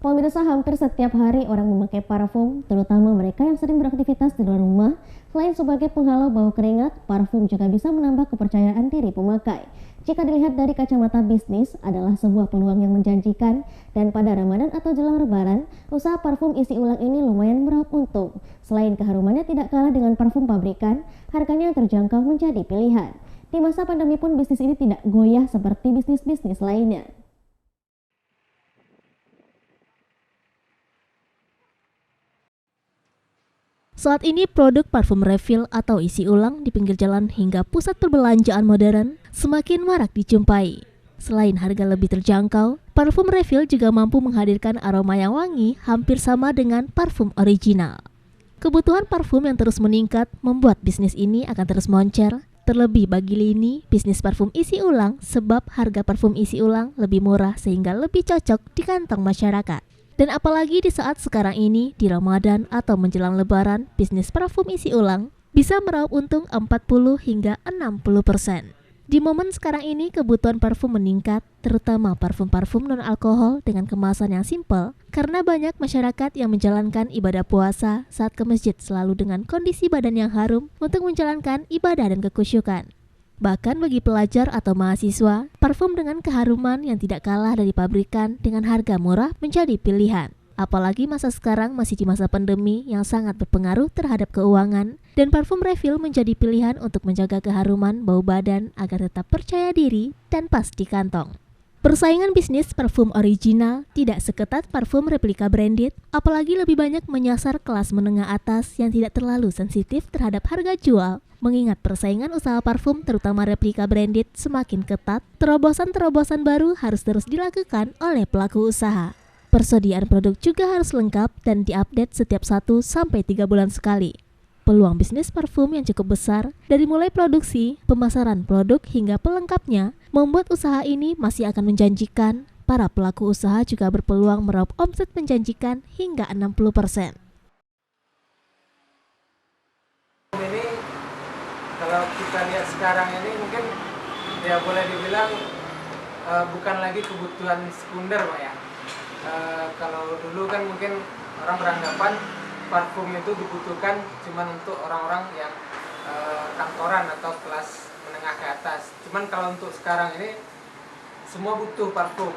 Pemirsa, hampir setiap hari orang memakai parfum, terutama mereka yang sering beraktivitas di luar rumah. Selain sebagai penghalau bau keringat, parfum juga bisa menambah kepercayaan diri pemakai. Jika dilihat dari kacamata bisnis, adalah sebuah peluang yang menjanjikan. Dan pada Ramadan atau jelang Lebaran, usaha parfum isi ulang ini lumayan meraup untung. Selain keharumannya tidak kalah dengan parfum pabrikan, harganya yang terjangkau menjadi pilihan. Di masa pandemi pun bisnis ini tidak goyah seperti bisnis-bisnis lainnya. Saat ini produk parfum refill atau isi ulang di pinggir jalan hingga pusat perbelanjaan modern semakin marak dijumpai. Selain harga lebih terjangkau, parfum refill juga mampu menghadirkan aroma yang wangi hampir sama dengan parfum original. Kebutuhan parfum yang terus meningkat membuat bisnis ini akan terus moncer. Terlebih bagi lini bisnis parfum isi ulang sebab harga parfum isi ulang lebih murah sehingga lebih cocok di kantong masyarakat. Dan apalagi di saat sekarang ini, di Ramadan atau menjelang Lebaran, bisnis parfum isi ulang bisa meraup untung 40 hingga 60%. Di momen sekarang ini, kebutuhan parfum meningkat, terutama parfum-parfum non-alkohol dengan kemasan yang simpel, karena banyak masyarakat yang menjalankan ibadah puasa saat ke masjid selalu dengan kondisi badan yang harum untuk menjalankan ibadah dan kekhusyukan. Bahkan bagi pelajar atau mahasiswa, parfum dengan keharuman yang tidak kalah dari pabrikan dengan harga murah menjadi pilihan. Apalagi masa sekarang masih di masa pandemi yang sangat berpengaruh terhadap keuangan, dan parfum refill menjadi pilihan untuk menjaga keharuman bau badan agar tetap percaya diri dan pas di kantong. Persaingan bisnis parfum original tidak seketat parfum replika branded, apalagi lebih banyak menyasar kelas menengah atas yang tidak terlalu sensitif terhadap harga jual. Mengingat persaingan usaha parfum terutama replika branded semakin ketat, terobosan-terobosan baru harus terus dilakukan oleh pelaku usaha. Persediaan produk juga harus lengkap dan diupdate setiap 1-3 bulan sekali. Peluang bisnis parfum yang cukup besar, dari mulai produksi, pemasaran produk hingga pelengkapnya, membuat usaha ini masih akan menjanjikan. Para pelaku usaha juga berpeluang meraup omset menjanjikan hingga 60%. Ini kalau kita lihat sekarang ini mungkin ya boleh dibilang bukan lagi kebutuhan sekunder, Pak ya. Kalau dulu kan mungkin orang beranggapan parfum itu dibutuhkan cuma untuk orang-orang yang kantoran atau kelas menengah ke atas. Cuman kalau untuk sekarang ini semua butuh parfum.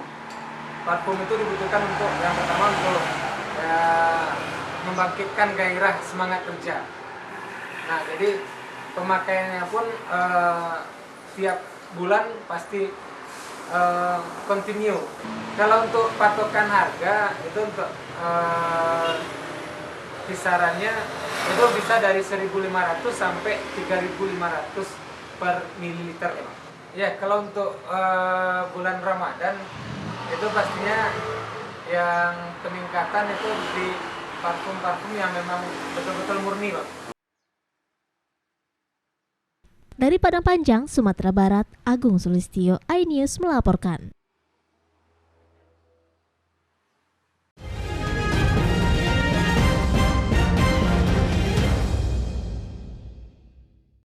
Parfum itu dibutuhkan untuk yang pertama untuk membangkitkan gairah semangat kerja. Nah, jadi pemakaiannya pun tiap bulan pasti continue. Kalau untuk patokan harga itu untuk kisarannya itu bisa dari 1.500 sampai 3.500 per mililiter. Ya, kalau untuk bulan Ramadan itu pastinya yang peningkatan itu di parfum-parfum yang memang betul-betul murni, Pak. Dari Padang Panjang, Sumatera Barat, Agung Sulistyo, iNews melaporkan.